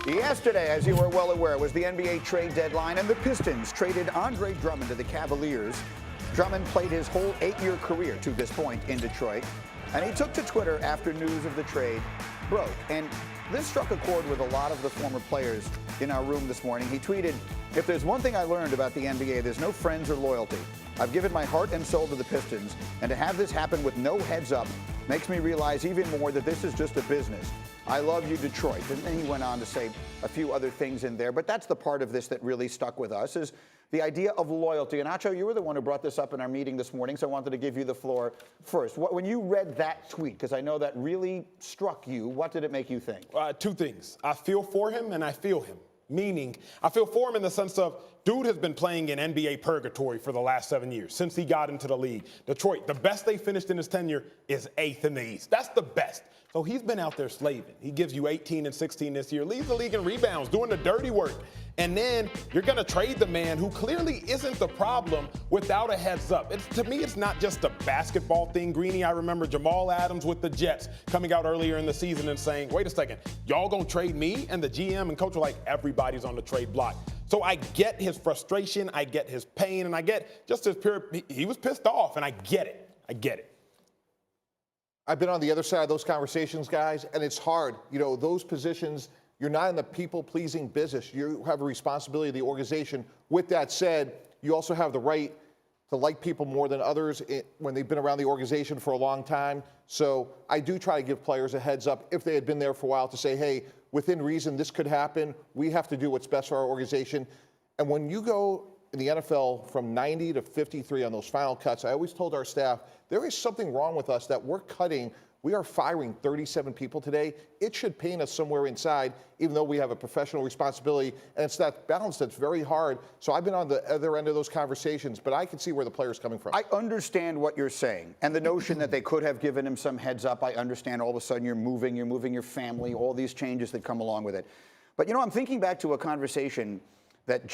Yesterday, as you are well aware, was the NBA trade deadline, and the Pistons traded Andre Drummond to the Cavaliers. Drummond played his whole 8-year career to this point in Detroit, and he took to Twitter after news of the trade broke. And this struck a chord with a lot of the former players in our room this morning. He tweeted, "If there's one thing I learned about the NBA, there's no friends or loyalty. I've given my heart and soul to the Pistons, and to have this happen with no heads up makes me realize even more that this is just a business. I love you, Detroit." And then he went on to say a few other things in there, but that's the part of this that really stuck with us, is the idea of loyalty. And Acho, you were the one who brought this up in our meeting this morning, so I wanted to give you the floor first. When you read that tweet, because I know that really struck you, what did it make you think? Two things. I feel for him and I feel him. Meaning, I feel for him in the sense of, dude has been playing in NBA purgatory for the last 7 years, since he got into the league. Detroit, the best they finished in his tenure is 8th in the East. That's the best. So he's been out there slaving. He gives you 18 and 16 this year, leads the league in rebounds, doing the dirty work. And then you're going to trade the man who clearly isn't the problem without a heads up. To me, it's not just a basketball thing, Greeny. I remember Jamal Adams with the Jets coming out earlier in the season and saying, wait a second, y'all going to trade me? And the GM and coach were like, everybody's on the trade block. So I get his frustration, I get his pain, and I get just his he was pissed off, and I get it. I get it. I've been on the other side of those conversations, guys, and it's hard. You know, those positions, you're not in the people-pleasing business. You have a responsibility to the organization. With that said, you also have the right to like people more than others when they've been around the organization for a long time. So I do try to give players a heads up if they had been there for a while to say, hey, within reason, this could happen. We have to do what's best for our organization. And when you go in the NFL from 90 to 53 on those final cuts, I always told our staff, there is something wrong with us that we're cutting. We are firing 37 people today. It should pain us somewhere inside, even though we have a professional responsibility. And it's that balance that's very hard. So I've been on the other end of those conversations, but I can see where the player's coming from. I understand what you're saying. And the notion that they could have given him some heads up, I understand all of a sudden you're moving your family, all these changes that come along with it. But, you know, I'm thinking back to a conversation that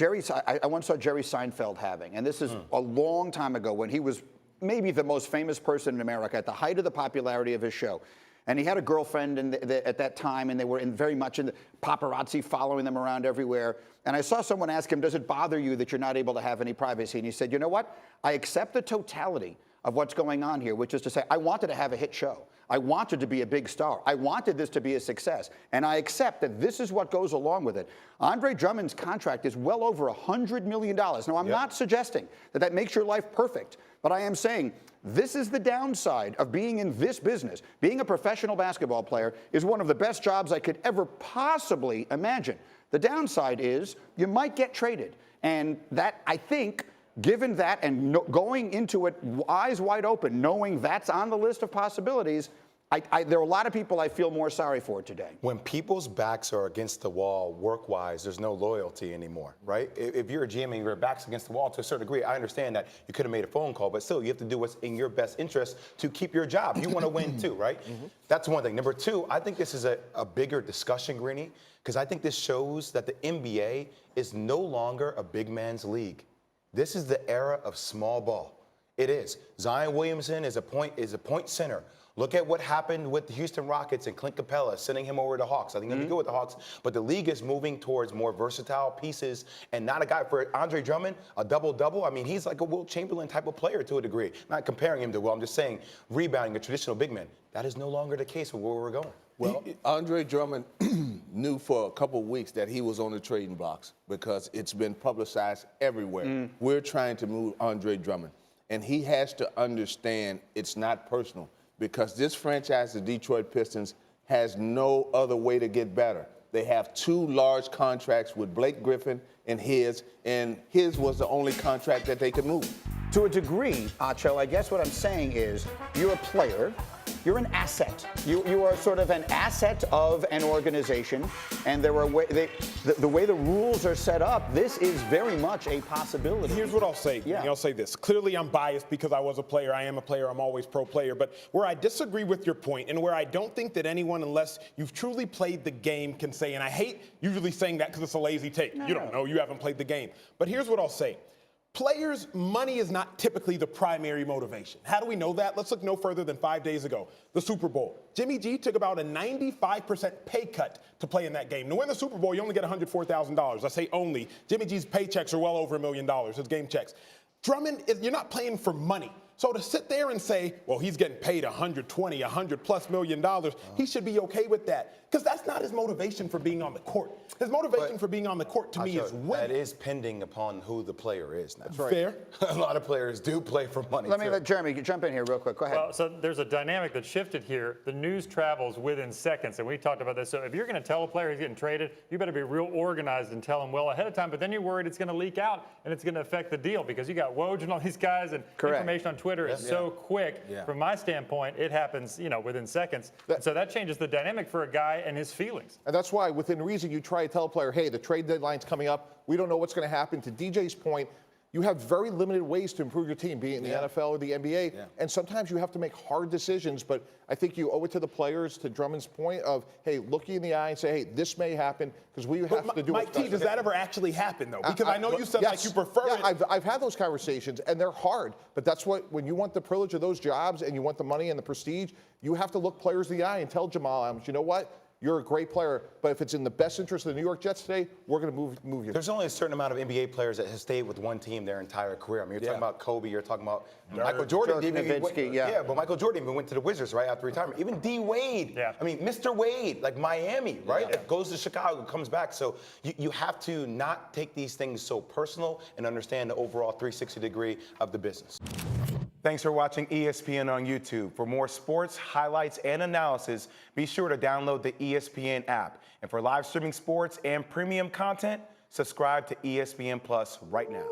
I once saw Jerry Seinfeld having. And this is a long time ago when he was maybe the most famous person in America at the height of the popularity of his show. And he had a girlfriend at that time, and they were very much in the paparazzi following them around everywhere. And I saw someone ask him, does it bother you that you're not able to have any privacy? And he said, you know what? I accept the totality of what's going on here, which is to say, I wanted to have a hit show. I wanted to be a big star. I wanted this to be a success. And I accept that this is what goes along with it. Andre Drummond's contract is well over $100 million. Now, I'm not suggesting that that makes your life perfect, but I am saying this is the downside of being in this business. Being a professional basketball player is one of the best jobs I could ever possibly imagine. The downside is you might get traded. And that, I think, given that and going into it eyes wide open, knowing that's on the list of possibilities, there are a lot of people I feel more sorry for today. When people's backs are against the wall work-wise, there's no loyalty anymore, right? If you're a GM and your back's against the wall to a certain degree, I understand that you could have made a phone call, but still you have to do what's in your best interest to keep your job. You want to win too, right? That's one thing. Number two, I think this is a bigger discussion, Greeny, because I think this shows that the NBA is no longer a big man's league. This is the era of small ball. It is. Zion Williamson is a point center. Look at what happened with the Houston Rockets and Clint Capella, sending him over to Hawks. I think he'll be good with the Hawks. But the league is moving towards more versatile pieces and not a guy for Andre Drummond, a double-double. I mean, he's like a Wilt Chamberlain type of player to a degree. Not comparing him to Will. I'm just saying rebounding, a traditional big man. That is no longer the case with where we're going. Well, Andre Drummond knew for a couple of weeks that he was on the trading blocks because it's been publicized everywhere. We're trying to move Andre Drummond. And he has to understand it's not personal because this franchise, the Detroit Pistons, has no other way to get better. They have 2 large contracts with Blake Griffin and his was the only contract that they could move. To a degree, Acho, I guess what I'm saying is you're a player. You're an asset. You are sort of an asset of an organization, and there are the way the rules are set up, this is very much a possibility. Here's what I'll say. Yeah. I'll say this. Clearly, I'm biased because I was a player. I am a player. I'm always pro player. But where I disagree with your point and where I don't think that anyone, unless you've truly played the game, can say, and I hate usually saying that because it's a lazy take. You don't know. You haven't played the game. But here's what I'll say. Players' money is not typically the primary motivation. How do we know that? Let's look no further than 5 days ago, the Super Bowl. Jimmy G took about a 95% pay cut to play in that game. To win the Super Bowl, you only get $104,000. I say only. Jimmy G's paychecks are well over $1 million, his game checks. Drummond, you're not playing for money. So to sit there and say, well, he's getting paid $100+ million, he should be okay with that. Because that's not his motivation for being on the court. His motivation for being on the court to me is winning. That is pending upon who the player is now. That's right. Fair. A lot of players do play for money. Let me let Jeremy jump in here real quick. Go ahead. Well, so there's a dynamic that shifted here. The news travels within seconds, and we talked about this. So if you're going to tell a player he's getting traded, you better be real organized and tell him well ahead of time. But then you're worried it's going to leak out and it's going to affect the deal because you got Woj and all these guys, and information on Twitter is so quick. From my standpoint, it happens, within seconds. So that changes the dynamic for a guy and his feelings. And that's why, within reason, you try to tell a player, hey, the trade deadline's coming up. We don't know what's going to happen. To DJ's point, you have very limited ways to improve your team, be it in the NFL or the NBA. And sometimes you have to make hard decisions. But I think you owe it to the players, to Drummond's point of, hey, look you in the eye and say, hey, this may happen because we have to do Mike T, does that ever actually happen, though? Because I know you said like you prefer it. I've had those conversations, and they're hard. But that's what, when you want the privilege of those jobs and you want the money and the prestige, you have to look players in the eye and tell Jamal Adams, you know what? You're a great player, but if it's in the best interest of the New York Jets today, we're going to move you. There's only a certain amount of NBA players that have stayed with one team their entire career. I mean, you're talking about Kobe, you're talking about Michael Jordan. But Michael Jordan even went to the Wizards right after retirement. Even D. Wade. I mean, Mr. Wade, like Miami, right? It goes to Chicago, comes back. So you have to not take these things so personal and understand the overall 360 degree of the business. Thanks for watching ESPN on YouTube. For more sports, highlights, and analysis, be sure to download the ESPN app. And for live streaming sports and premium content, subscribe to ESPN Plus right now.